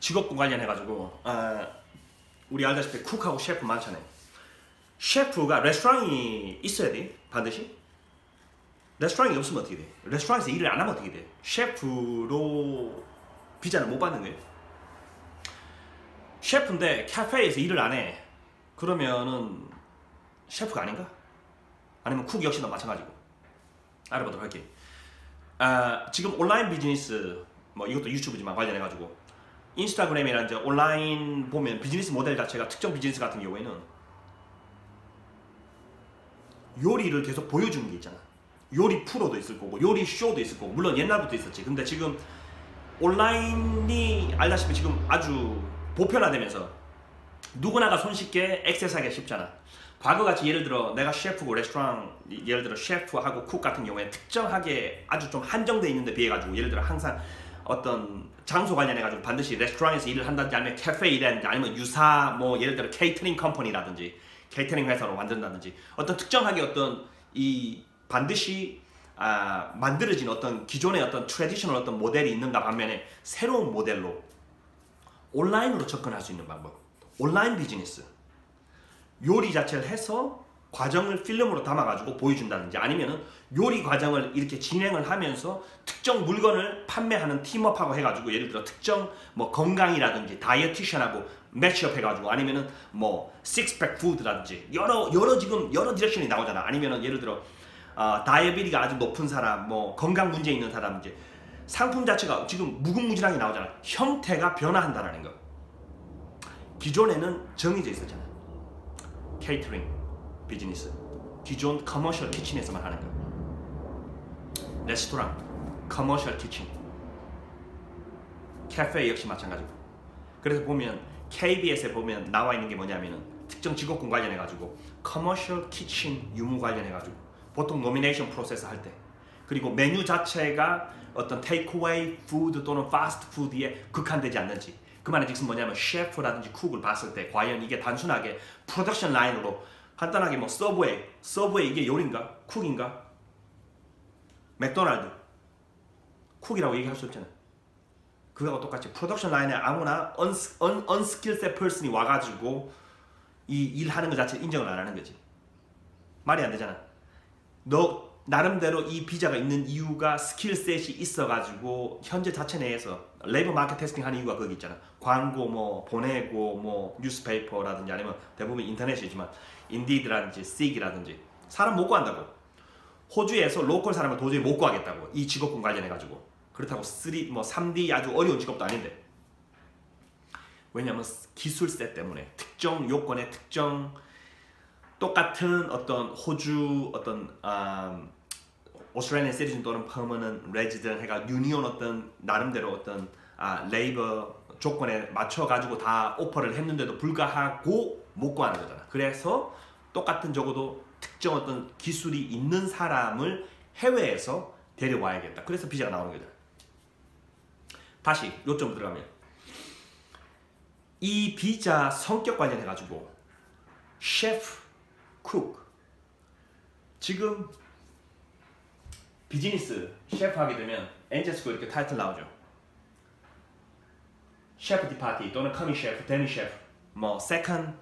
직업군 관련해가지고 우리 알다시피 쿡하고 셰프 많잖아요. 셰프가 레스토랑이 있어야 돼 반드시. 레스토랑이 없으면 어떻게 돼? 레스토랑에서 일을 안 하면 어떻게 돼? 셰프로 비자를 못 받는 거예요. 셰프인데 카페에서 일을 안 해. 그러면은 셰프가 아닌가? 아니면 쿡 역시나 마찬가지고. 알아보도록 할게요. 지금 온라인 비즈니스, 뭐 이것도 유튜브지만 관련해가지고 인스타그램이나 이제 온라인 보면 비즈니스 모델 자체가 특정 비즈니스 같은 경우에는 요리를 계속 보여주는 게 있잖아. 요리 프로도 있을 거고 요리 쇼도 있을 거고 물론 옛날부터 있었지. 근데 지금 온라인이 알다시피 지금 아주 보편화되면서 누구나가 손쉽게 액세스하기가 쉽잖아. 과거같이 예를 들어 내가 셰프고 레스토랑 예를 들어 셰프하고 쿡 같은 경우에 특정하게 아주 좀 한정돼 있는데 비해 가지고 예를 들어 항상 어떤 장소 관련해 가지고 반드시 레스토랑에서 일을 한다든지 아니면 카페 일하는지 아니면 유사 뭐 예를 들어 케이터링 컴퍼니라든지 케이터링 회사로 만든다든지 어떤 특정하게 어떤 이 반드시 만들어진 어떤 기존의 어떤 트래디셔널 어떤 모델이 있는가 반면에 새로운 모델로 온라인으로 접근할 수 있는 방법, 온라인 비즈니스 요리 자체를 해서 과정을 필름으로 담아가지고 보여준다든지 아니면은 요리 과정을 이렇게 진행을 하면서 특정 물건을 판매하는 팀업하고 해가지고 예를 들어 특정 뭐 건강이라든지 다이어티션하고 매치업 해가지고 아니면은 뭐 식스팩 푸드라든지 여러 지금 여러 디렉션이 나오잖아. 아니면은 예를 들어 다이어비리가 아주 높은 사람, 뭐 건강 문제 있는 사람 이제 상품 자체가 지금 무궁무진하게 나오잖아. 형태가 변화한다는 거. 기존에는 정해져 있었잖아. 케이터링 비즈니스 기존 커머셜 키친에서만 하는 거. 레스토랑 커머셜 키친, 카페 역시 마찬가지고. 그래서 보면 KBS에 보면 나와 있는 게 뭐냐면은 특정 직업군 관련해 가지고 커머셜 키친 유무 관련해 가지고 보통 노미네이션 프로세스 할 때 그리고 메뉴 자체가 어떤 테이크어웨이 푸드 또는 파스트 푸드에 국한되지 않는지 그 말의 즉슨 뭐냐면 셰프라든지 쿡을 봤을 때 과연 이게 단순하게 프로덕션 라인으로 간단하게 뭐 서브웨이 이게 요리인가? 쿡인가? 맥도날드 쿡이라고 얘기할 수 없잖아. 그거하고 똑같이 프로덕션 라인에 아무나 unskilled person이 와가지고 이 일하는 것 자체 인정을 안 하는 거지. 말이 안 되잖아. 너 나름대로 이 비자가 있는 이유가 스킬셋이 있어가지고 현재 자체 내에서 레이버 마켓 테스팅 하는 이유가 거기 있잖아. 광고 뭐 보내고 뭐 뉴스페이퍼라든지 아니면 대부분 인터넷이지만 인디드라든지 시기라든지 사람 못 구한다고. 호주에서 로컬 사람을 도저히 못 구하겠다고. 이 직업군 관련해가지고. 그렇다고 3D 아주 어려운 직업도 아닌데. 왜냐면 기술세 때문에 특정 요건에 특정 똑같은 어떤 호주 어떤 오스트레일리안 시티즌 또는 퍼머넌트 레지던트 해가 유니온 어떤 나름대로 어떤 레이버 조건에 맞춰 가지고 다 오퍼를 했는데도 불구하고 못 구하는 거잖아. 그래서 똑같은 적어도 특정 어떤 기술이 있는 사람을 해외에서 데려와야겠다. 그래서 비자가 나오는 거잖아. 다시 요점으로 들어가면 이 비자 성격 관련해 가지고 셰프, 쿡 지금 비즈니스 셰프 하게 되면 엔젤스코 이렇게 타이틀 나오죠. 셰프 디파티 또는 커미 셰프, 데미 셰프, 뭐 세컨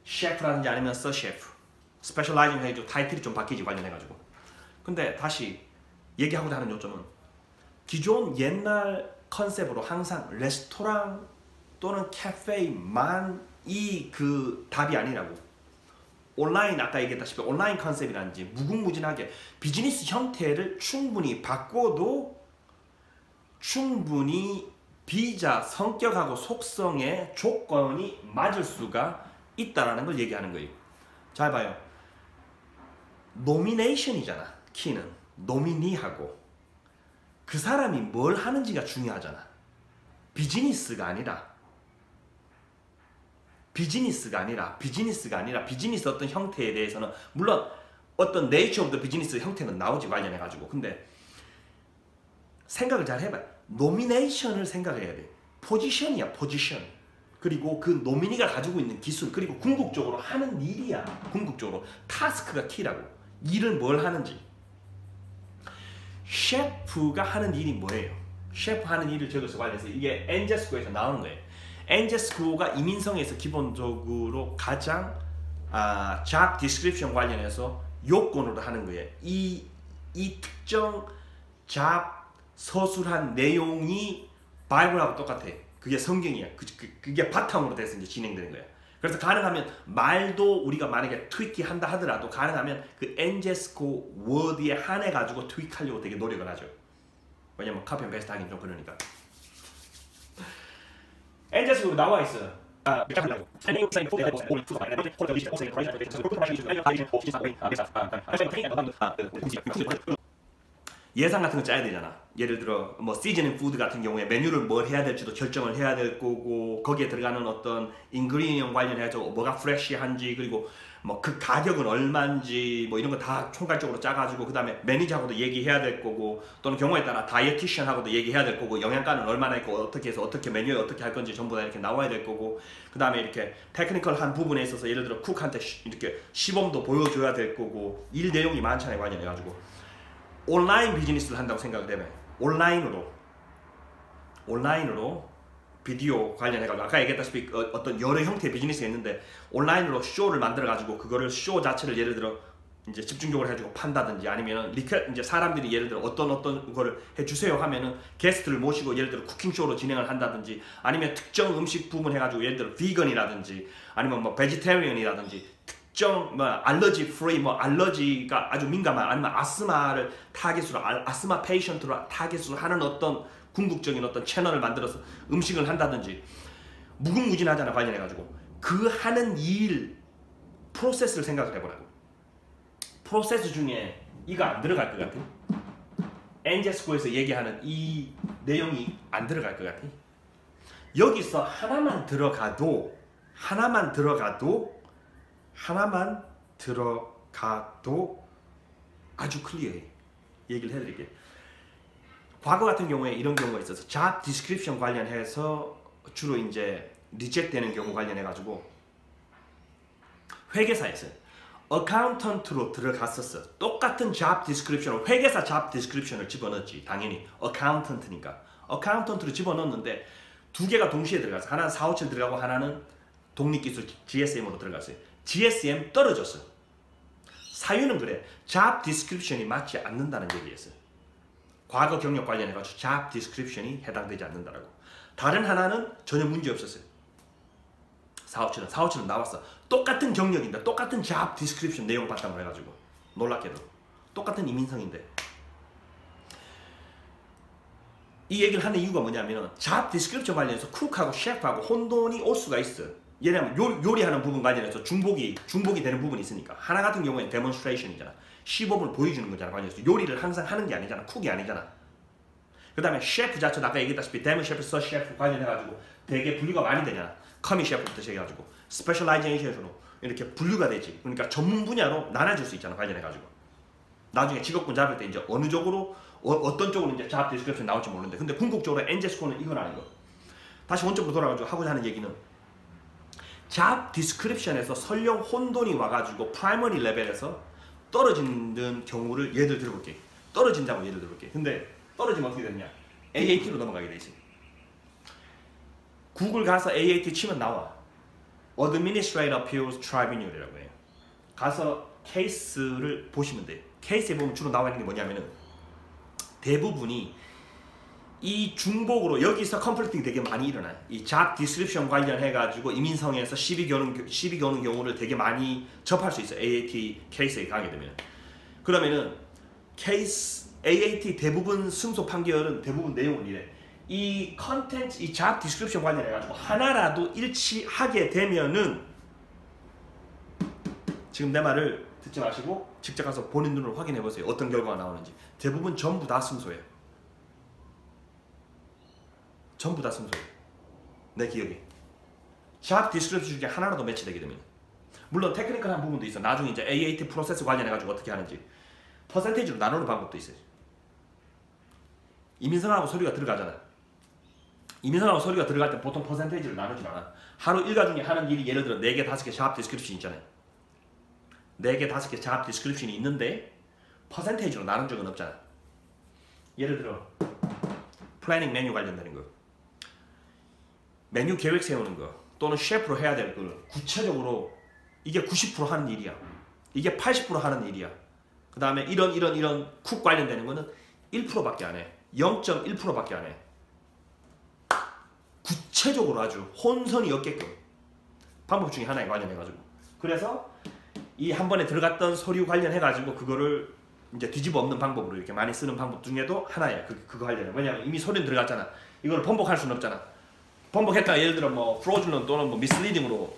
셰프라든지 아니면 서 셰프 스페셜라이징 해가지고 타이틀이 좀 바뀌지 관련해가지고. 근데 다시 얘기하고자 하는 요점은 기존 옛날 컨셉으로 항상 레스토랑 또는 카페만이 그 답이 아니라고. 온라인 아까 얘기했다시피 온라인 컨셉이라든지 무궁무진하게 비즈니스 형태를 충분히 바꿔도 충분히 비자 성격하고 속성의 조건이 맞을 수가 있다라는 걸 얘기하는 거예요. 잘 봐요. 노미네이션이잖아. 키는 노미니하고 그 사람이 뭘 하는지가 중요하잖아. 비즈니스가 아니라 비즈니스 어떤 형태에 대해서는 물론 어떤 네이처 오브 더 비즈니스 형태는 나오지 관련해 가지고. 근데 생각을 잘 해봐. 노미네이션을 생각해야 돼. 포지션이야, 포지션. 그리고 그 노미니가 가지고 있는 기술, 그리고 궁극적으로 하는 일이야. 궁극적으로 타스크가 키라고. 일을 뭘 하는지. 셰프가 하는 일이 뭐예요? 셰프 하는 일을 적어서 관련해서 이게 엔젤스코에서 나오는 거예요. 엔젤스코어가 이민성에서 기본적으로 가장 job description 관련해서 요건으로 하는 거예요. 이 특정 job 서술한 내용이 바이블하고 똑같아. 그게 성경이야. 그게 바탕으로 돼서 이제 진행되는 거야. 그래서 가능하면 말도 우리가 만약에 트위키 한다 하더라도 가능하면 그 엔젤스코 워드에 한해 가지고 트위크하려고 되게 노력을 하죠. 왜냐면 카피 앤 페이스트 하긴 좀 그러니까. 엔젤스코 나와 있어. 예산 같은 거 짜야 되잖아. 예를 들어 뭐 시즈닝 푸드 같은 경우에 메뉴를 뭘 해야 될지도 결정을 해야 될 거고, 거기에 들어가는 어떤 인그리디언트 관련해서 뭐가 프레시한지, 그리고 뭐 그 가격은 얼마인지 뭐 이런 거 다 총괄적으로 짜가지고, 그 다음에 매니저하고도 얘기해야 될 거고, 또는 경우에 따라 다이어티션하고도 얘기해야 될 거고, 영양가는 얼마나 있고 어떻게 해서 어떻게 메뉴에 어떻게 할 건지 전부 다 이렇게 나와야 될 거고, 그 다음에 이렇게 테크니컬한 부분에 있어서 예를 들어 쿡한테 이렇게 시범도 보여줘야 될 거고, 일 내용이 많잖아요. 관련해가지고 온라인 비즈니스를 한다고 생각을 해봐요. 온라인으로 비디오 관련해가지고 아까 얘기했다시피 어떤 여러 형태의 비즈니스가 있는데, 온라인으로 쇼를 만들어가지고 그거를 쇼 자체를 예를 들어 이제 집중적으로 해주고 판다든지, 아니면 이제 사람들이 예를 들어 어떤 거를 해주세요 하면은 게스트를 모시고 예를 들어 쿠킹 쇼로 진행을 한다든지, 아니면 특정 음식 부분 해가지고 예를 들어 비건이라든지 아니면 뭐 베지테리언이라든지 특정 뭐 알러지 프리, 뭐 알러지가 아주 민감한, 아니면 아스마를 타겟으로 아스마 페이션트로 타겟으로 하는 어떤 궁극적인 어떤 채널을 만들어서 음식을 한다든지, 무궁무진하잖아. 관련해가지고 그 하는 일 프로세스를 생각을 해보라고. 프로세스 중에 이거 안 들어갈 것 같아? 엔젤스코에서 얘기하는 이 내용이 안 들어갈 것 같아? 여기서 하나만 들어가도 아주 클리어해. 얘기를 해드릴게요. 과거 같은 경우에 이런 경우가 있어서 job description 관련해서 주로 이제 리젝트 되는 경우 관련해가지고 회계사에서 어카운턴트로 들어갔었어. 똑같은 job description을, 회계사 job description을 집어넣었지. 당연히 어카운턴트니까. 어카운턴트로 집어넣었는데 두 개가 동시에 들어갔어. 하나는 457 들어가고 하나는 독립기술 GSM으로 들어갔어요. GSM 떨어졌어. 사유는 그래. job description이 맞지 않는다는 얘기였어요. 과거 경력 관련해가지고 job description이 해당되지 않는다라고. 다른 하나는 전혀 문제 없었어요. 457은 나왔어. 똑같은 경력인데 똑같은 job description 내용 바탕으로 해가지고, 놀랍게도 똑같은 이민성인데. 이 얘기를 하는 이유가 뭐냐면 job description 관련해서 쿡하고 셰프하고 혼돈이 올 수가 있어. 예를 들면 요리하는 부분 관련해서 중복이 되는 부분이 있으니까. 하나 같은 경우에는 데몬스트레이션이잖아. 시범을 보여주는 거잖아. 관련해서 요리를 항상 하는 게 아니잖아. 쿡이 아니잖아. 그 다음에 셰프 자체도 아까 얘기했다시피 데몬 셰프, 서 셰프 관련해가지고 되게 분류가 많이 되잖아. 커미 셰프부터 시작해가지고 스페셜라이제이션으로 이렇게 분류가 되지. 그러니까 전문 분야로 나눠줄 수 있잖아. 관련해가지고 나중에 직업군 잡을 때 이제 어느 쪽으로 어떤 쪽으로 이제 잡 디스크립션 나올지 모르는데, 근데 궁극적으로 엔젤스코어는 이건 아닌 거. 다시 원점으로 돌아가지고 하고자 하는 얘기는, 잡 디스크립션에서 설령 혼돈이 와가지고 프라이머리 레벨에서 떨어지는 경우를 예를 들어볼게. 떨어진다고 예를 들어볼게. 근데 떨어지면 어떻게 되느냐? AAT로 넘어가게 되지. 구글 가서 AAT 치면 나와. Administrative Appeals Tribunal이라고 해요. 가서 케이스를 보시면 돼요. 케이스에 보면 주로 나와 있는 게 뭐냐면은 대부분이 이 중복으로 여기서 컨플릭팅이 되게 많이 일어나요. 이 잡 디스크립션 관련해가지고 이민성에서 시비 거는 경우를 되게 많이 접할 수 있어요. AAT 케이스에 가게 되면. 그러면은 케이스 AAT 대부분 승소 판결은 대부분 내용은 이래. 이 컨텐츠, 이 잡 디스크립션 관련해가지고 하나라도 일치하게 되면은, 지금 내 말을 듣지 마시고 직접 가서 본인 눈으로 확인해 보세요. 어떤 결과가 나오는지. 대부분 전부 다 승소예요. 전부 다 승소예요. 내 기억에. 잡 디스크립션 중에 하나라도 매치되게 되면. 물론 테크니컬한 부분도 있어. 나중에 이제 AAT 프로세스 관련해가지고 어떻게 하는지 퍼센테이지로 나누는 방법도 있어요. 이민성하고 서류가 들어가잖아. 이민성하고 서류가 들어갈 때 보통 퍼센테이지를 나누진 않아. 하루 일과 중에 하는 일이 예를 들어 4개, 5개 잡 디스크립션이 있잖아요. 4개, 5개 잡 디스크립션이 있는데 퍼센테이지로 나눈 적은 없잖아. 예를 들어 플래닝 메뉴 관련되는 거. 메뉴 계획 세우는 거 또는 셰프로 해야 될 걸 구체적으로 이게 90% 하는 일이야. 이게 80% 하는 일이야. 그 다음에 이런 쿡 관련되는 거는 1%밖에 안 해. 0.1%밖에 안 해. 구체적으로 아주 혼선이 없게끔 방법 중에 하나에 관련해가지고. 그래서 이 한 번에 들어갔던 서류 관련해가지고 그거를 이제 뒤집어 엎는 방법으로 이렇게 많이 쓰는 방법 중에도 하나야. 그거 관련해. 왜냐면 이미 서류는 들어갔잖아. 이걸 번복할 수는 없잖아. 번복했다가 예를 들어 뭐 fraudulent 또는 뭐 misleading으로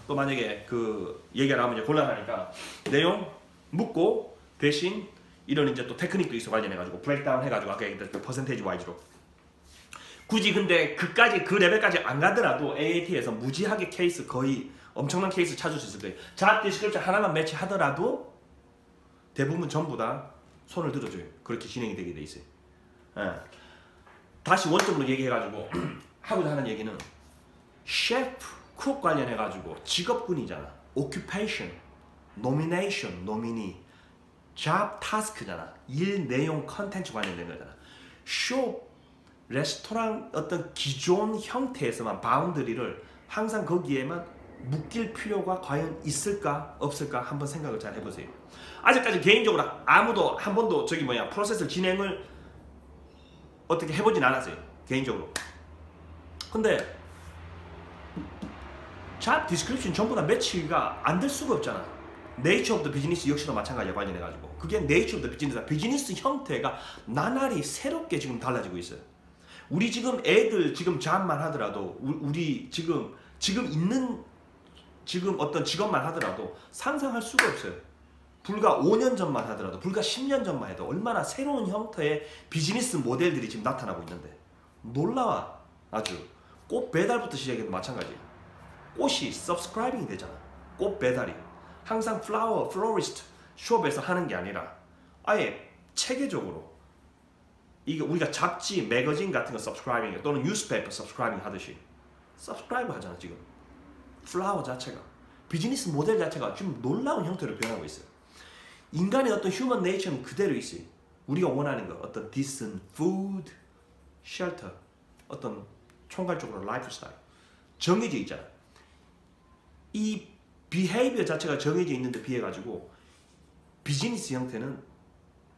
또 만약에 그 얘기가 나오면 이제 곤란하니까 내용 묻고 대신 이런 이제 또 테크닉도 있어 관련해가지고 브레이크다운 해가지고 아까 얘기했던 그 퍼센테이지 와이즈로 굳이 근데 그 레벨까지 안 가더라도 AAT에서 무지하게 케이스 거의 엄청난 케이스 찾을 수 있을 거예요. 잡 디스크립션 하나만 매치하더라도 대부분 전부 다 손을 들어줘요. 그렇게 진행이 되게 돼 있어요. 예. 다시 원점으로 얘기해가지고 하고자 하는 얘기는 셰프, 쿡 관련해가지고 직업군이잖아. occupation, nomination, nominee, job task잖아. 일 내용 컨텐츠 관련된 거잖아. 숍, 레스토랑 어떤 기존 형태에서만 바운더리를 항상 거기에만 묶일 필요가 과연 있을까 없을까 한번 생각을 잘 해보세요. 아직까지 개인적으로 아무도 한 번도 프로세스 진행을 어떻게 해보진 않았어요. 개인적으로. 근데 잡 디스크립션 전부 다 매치가 안 될 수가 없잖아. 네이처 오브 더 비즈니스 역시도 마찬가지야. 관련해가지고 그게 네이처 오브 더 비즈니스다. 비즈니스 형태가 나날이 새롭게 지금 달라지고 있어요. 우리 지금 애들 지금 잡만 하더라도 우리 지금 있는 어떤 직업만 하더라도 상상할 수가 없어요. 불과 5년 전만 하더라도 불과 10년 전만 해도 얼마나 새로운 형태의 비즈니스 모델들이 지금 나타나고 있는데 놀라워. 아주 꽃 배달부터 시작해도 마찬가지예요. 꽃이 서브스크라이빙이 되잖아. 꽃 배달이 항상 플로리스트 숍에서 하는 게 아니라 아예 체계적으로 이게 우리가 잡지, 매거진 같은 거 서브스크라이빙 또는 뉴스페이퍼 서브스크라이빙 하듯이 서브스크라이브 하잖아. 지금 플라워 자체가 비즈니스 모델 자체가 지금 놀라운 형태로 변하고 있어요. 인간의 어떤 휴먼 네이처는 그대로 있어요. 우리가 원하는 거 어떤 decent food, shelter 어떤 총괄적으로 라이프 스타일 정해져 있잖아. 이 비헤이비어 자체가 정해져 있는데 비해 가지고 비즈니스 형태는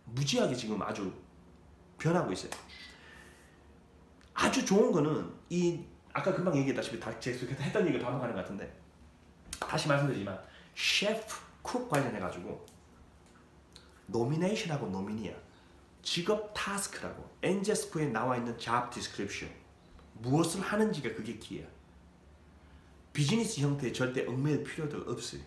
무지하게 지금 아주 변하고 있어요. 아주 좋은 거는 이 아까 금방 얘기했다시피 제가 했던 얘기를 반복하는 것 같은데 다시 말씀드리지만 셰프, 쿡 관련해가지고 노미네이션하고 노미니아 직업 타스크라고 엔제스코에 나와 있는 잡 디스크립션 무엇을 하는지가 그게 키야. 비즈니스 형태에 절대 얽매일 필요도 없어요.